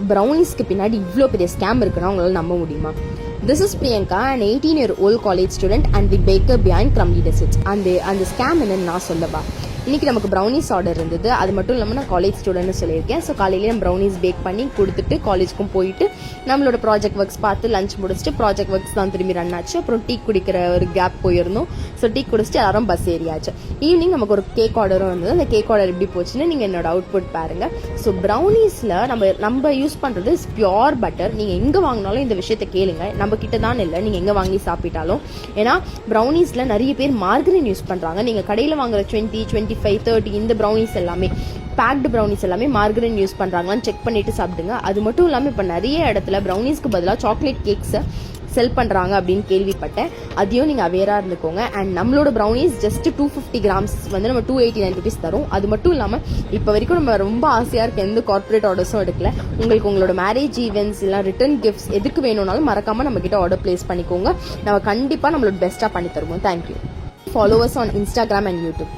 ப்ரௌனிஸ்க்கு பின்னாடி இவ்வளோ பெரிய ஸ்கேம் இருக்குன்னா உங்களால் நம்ப முடியுமா? This is Priyanka, an 18-year-old college student and the baker behind Crumbly Desserts. அந்த ஸ்கேம் என்னன்னு நான் சொல்லவா? இன்றைக்கி நமக்கு ப்ரௌனிஸ் ஆர்டர் இருந்தது. அது மட்டும் இல்லாமல் நான் காலேஜ் ஸ்டூடெண்ட்னு சொல்லியிருக்கேன். ஸோ காலையிலேயே நம்ம ப்ரௌனிஸ் பேக் பண்ணி கொடுத்துட்டு காலேஜுக்கும் போயிட்டு நம்மளோட ப்ராஜெக்ட் ஒர்க்ஸ் பார்த்து லஞ்ச் முடிச்சுட்டு ப்ராஜெக்ட் ஒர்க்ஸ் தான் திரும்பி ரன் ஆச்சு. அப்புறம் டீ குடிக்கிற ஒரு கேப் போயிருந்தோம். ஸோ டீ குடிச்சிட்டு எல்லாரும் பஸ் ஏறியாச்சு. ஈவினிங் நமக்கு ஒரு கேக் ஆர்டரும் இருந்தது. அந்த கேக் ஆர்டர் எப்படி போச்சுன்னு நீங்கள் என்னோட அவுட்புட் பாருங்கள். ஸோ ப்ரௌனிஸில் நம்ம யூஸ் பண்ணுறது பியோர் பட்டர். நீங்கள் எங்கே வாங்கினாலும் இந்த விஷயத்தை கேளுங்க. நம்ம கிட்ட தான் இல்லை, நீங்கள் எங்கே வாங்கி சாப்பிட்டாலும். ஏன்னா ப்ரௌனிஸில் நிறைய பேர் மார்கரின் யூஸ் பண்ணுறாங்க. நீங்கள் கடையில் வாங்குற 20, 25, 30 இந்த ப்ரௌனிஸ் எல்லாமே பேக்டு ப்ரௌனிஸ் எல்லாமே மார்கரின் யூஸ் பண்ணுறாங்களான்னு செக் பண்ணிட்டு சாப்பிடுங்க. அது மட்டும் இல்லாமல் இப்போ நிறைய இடத்துல ப்ரௌனிஸ்க்கு பதிலாக சாக்லேட் கேக்ஸை செல் பண்ணுறாங்க அப்படின்னு கேள்விப்பட்டேன். அதையும் நீங்கள் அவேராக இருந்துக்கோங்க. அண்ட் நம்மளோட ப்ரௌனிஸ் ஜஸ்ட் 250 கிராம்ஸ் வந்து நம்ம 289 rupees தரும். அது மட்டும் இல்லாமல் இப்போ வரைக்கும் நம்ம ரொம்ப ஆசையாக இருக்க எந்த கார்பரேட் ஆர்டர்ஸும் எடுக்கல. உங்களுக்கு உங்களோட மேரேஜ் ஈவெண்ட்ஸ் இல்லை ரிட்டர்ன் கிஃப்ட்ஸ் எதுக்கு வேணும்னாலும் மறக்காமல் நம்மக்கிட்ட ஆர்டர் பிளேஸ் பண்ணிக்கோங்க. நம்ம கண்டிப்பாக நம்மளோட பெஸ்ட்டாக பண்ணி தருவோம். Thank you. Follow us on Instagram and YouTube.